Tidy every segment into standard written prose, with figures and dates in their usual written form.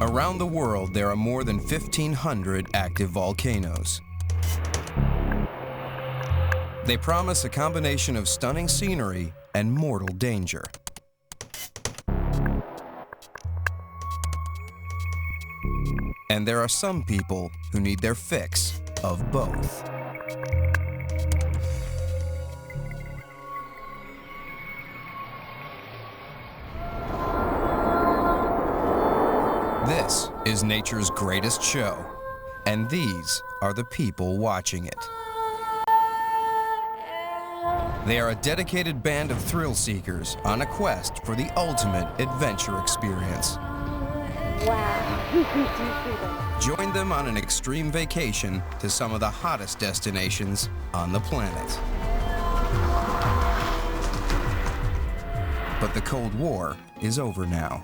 Around the world, there are more than 1,500 active volcanoes. They promise a combination of stunning scenery and mortal danger. And there are some people who need their fix of both. This is nature's greatest show, and these are the people watching it. They are a dedicated band of thrill seekers on a quest for the ultimate adventure experience. Wow. Join them on an extreme vacation to some of the hottest destinations on the planet. But the Cold War is over now.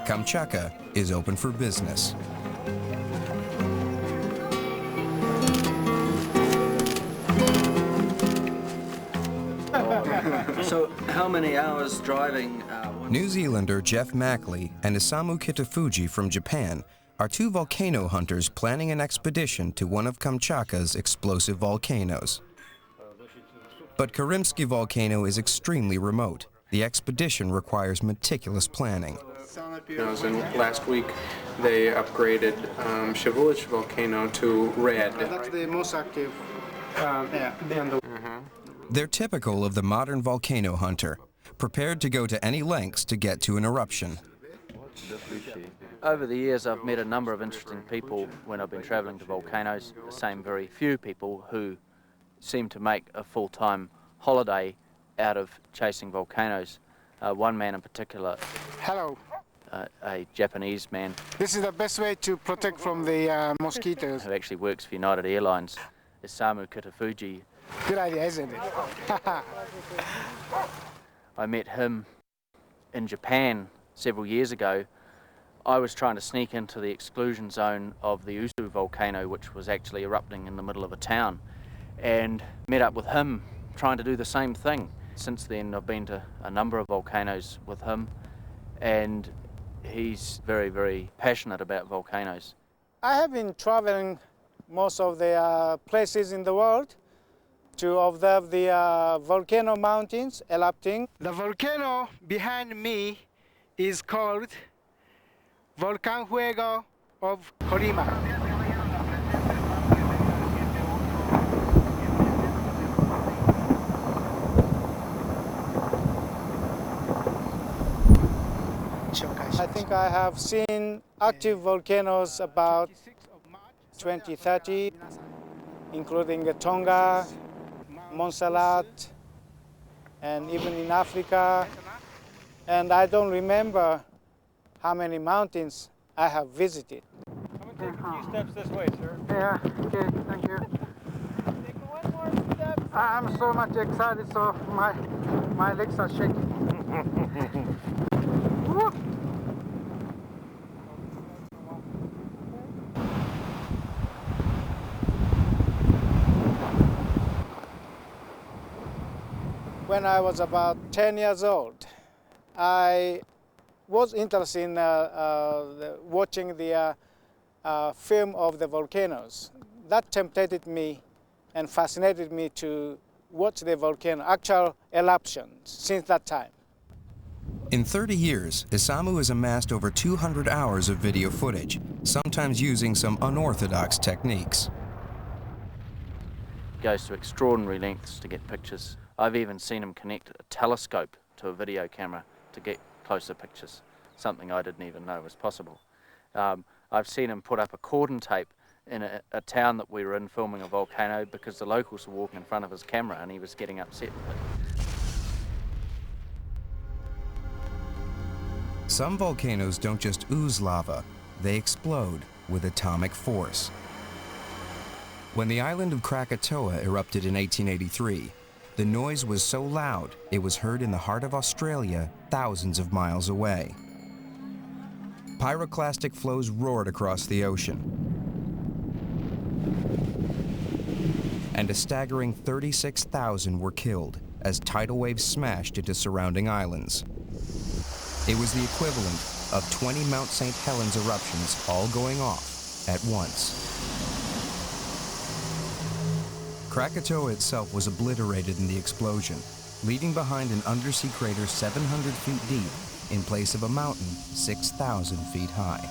Kamchatka is open for business. So, how many hours driving? New Zealander Geoff MCKLEY and Isamu Kitafuji from Japan are two volcano hunters planning an expedition to one of Kamchatka's explosive volcanoes. But Karimsky volcano is extremely remote. The expedition requires meticulous planning. Last week, they upgraded Shavulich volcano to red. That's the most active. They're typical of the modern volcano hunter, prepared to go to any lengths to get to an eruption. Over the years, I've met a number of interesting people when I've been travelling to volcanoes, the same very few people who seem to make a full-time holiday out of chasing volcanoes. One man in particular, Hello. a Japanese man. This is the best way to protect from the mosquitoes. Who actually works for United Airlines, Isamu Kitafuji. Good idea, isn't it? I met him in Japan several years ago. I was trying to sneak into the exclusion zone of the Usu volcano, which was actually erupting in the middle of a town, and met up with him trying to do the same thing. Since then, I've been to a number of volcanoes with him, and he's very, very passionate about volcanoes. I have been traveling most of the places in the world to observe the volcano mountains erupting. The volcano behind me is called Volcan Fuego of Colima. I think I have seen active volcanoes about 20, 30, including Tonga, Montserrat, and even in Africa. And I don't remember how many mountains I have visited. I'm going to take a few steps this way, sir. Yeah, okay, thank you. Take one more step. I'm so much excited, so my legs are shaking. Woo. When I was about 10 years old, I was interested in watching the film of the volcanoes. That tempted me and fascinated me to watch the volcano, actual eruptions since that time. In 30 years, Isamu has amassed over 200 hours of video footage, sometimes using some unorthodox techniques. He goes to extraordinary lengths to get pictures. I've even seen him connect a telescope to a video camera to get closer pictures, something I didn't even know was possible. I've seen him put up a cordon tape in a town that we were in filming a volcano because the locals were walking in front of his camera and he was getting upset with it. Some volcanoes don't just ooze lava, they explode with atomic force. When the island of Krakatoa erupted in 1883, the noise was so loud it was heard in the heart of Australia, thousands of miles away. Pyroclastic flows roared across the ocean, and a staggering 36,000 were killed as tidal waves smashed into surrounding islands. It was the equivalent of 20 Mount St. Helens eruptions all going off at once. Krakatoa itself was obliterated in the explosion, leaving behind an undersea crater 700 feet deep in place of a mountain 6,000 feet high.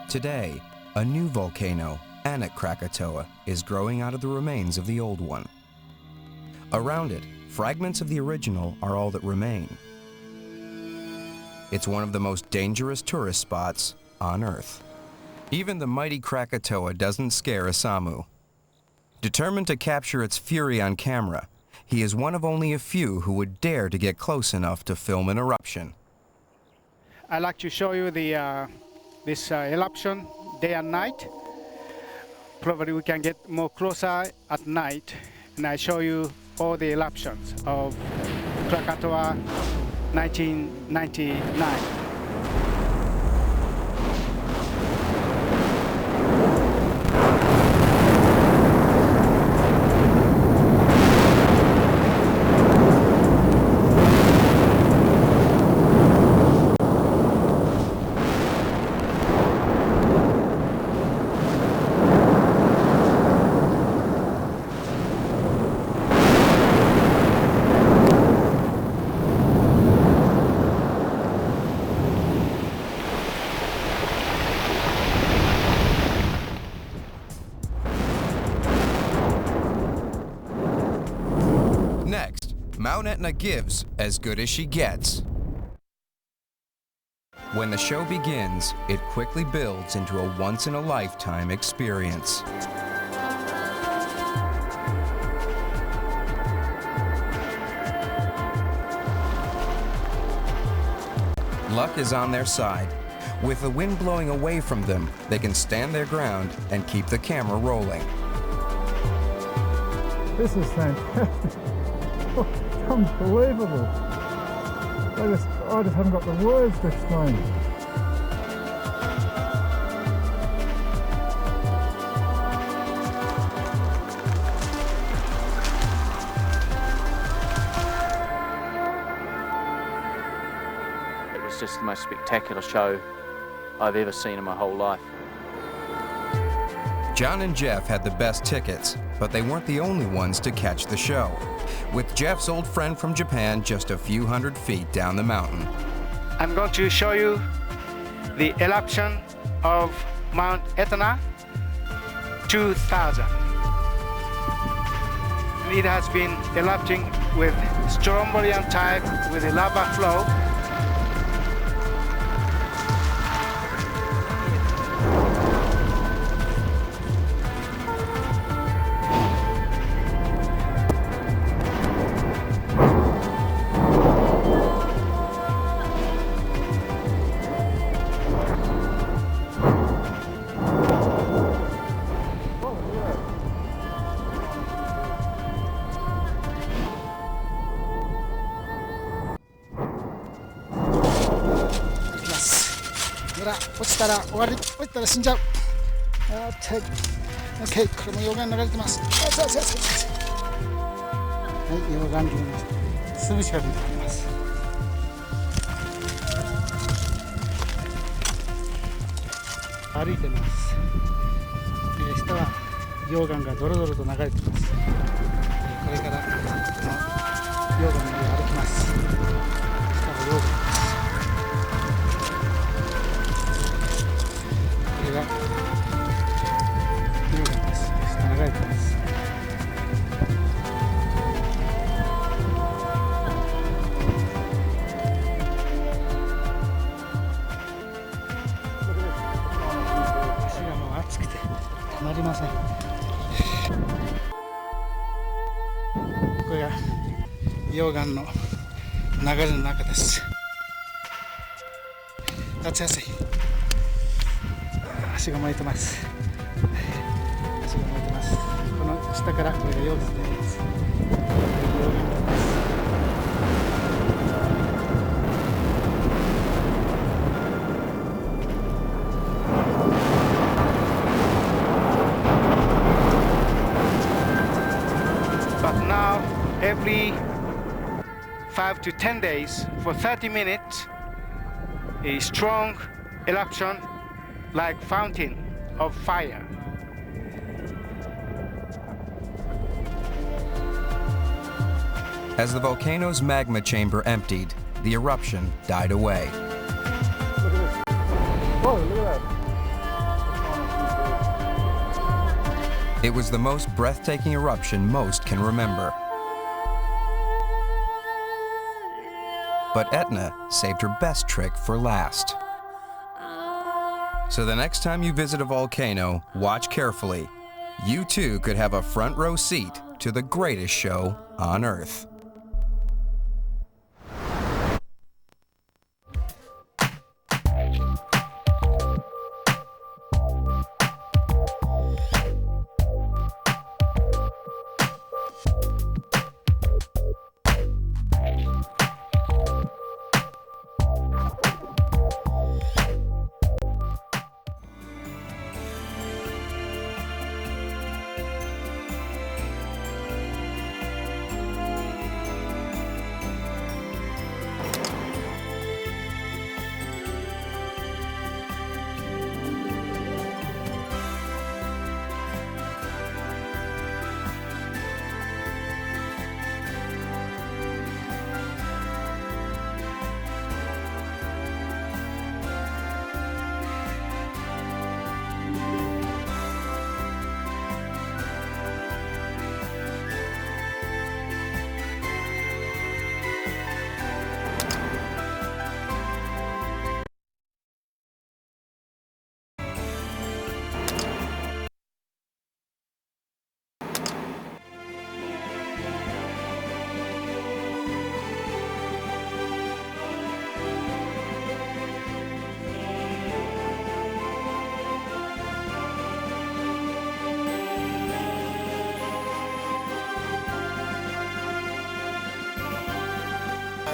Today, a new volcano, Anak Krakatoa, is growing out of the remains of the old one. Around it, fragments of the original are all that remain. It's one of the most dangerous tourist spots on Earth. Even the mighty Krakatoa doesn't scare Isamu. Determined to capture its fury on camera, he is one of only a few who would dare to get close enough to film an eruption. I'd like to show you this eruption day and night. Probably we can get more closer at night, and I show you all the eruptions of Krakatoa 1999. Mount Etna gives as good as she gets. When the show begins, it quickly builds into a once-in-a-lifetime experience. Luck is on their side. With the wind blowing away from them, they can stand their ground and keep the camera rolling. This is fantastic. It's unbelievable. I just haven't got the words to explain. It was just the most spectacular show I've ever seen in my whole life. John and Jeff had the best tickets, but they weren't the only ones to catch the show, with Jeff's old friend from Japan just a few hundred feet down the mountain. I'm going to show you the eruption of Mount Etna 2000. It has been erupting with Strombolian type with a lava flow. Okay, これも溶岩流れてます。はい、溶岩流のすぐ近くにあります。歩いてます。下は溶岩がドロドロと流れてます。これからこの溶岩の上を歩きます。下は溶岩です。これが溶岩です。下流れてます。足がもう熱くてたまりません。これが溶岩の流れの中です。夏休み。足が燃えてます。足が燃えてます。この下からこれが溶岩になります。溶岩になります。But now, every 5 to 10 days, for 30 minutes, a strong eruption like fountain of fire. As the volcano's magma chamber emptied, the eruption died away. Look at this. Whoa, look at that. It was the most breathtaking eruption most can remember. But Etna saved her best trick for last. So the next time you visit a volcano, watch carefully. You too could have a front row seat to the greatest show on Earth.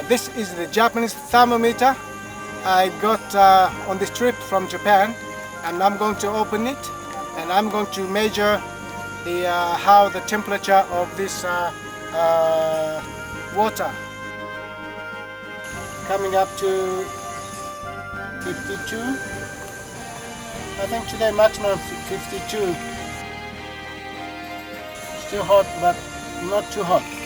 This is the Japanese thermometer I got on this trip from Japan, and I'm going to open it and I'm going to measure the how the temperature of this water coming up to 52. I think today maximum 52. Still hot, but not too hot.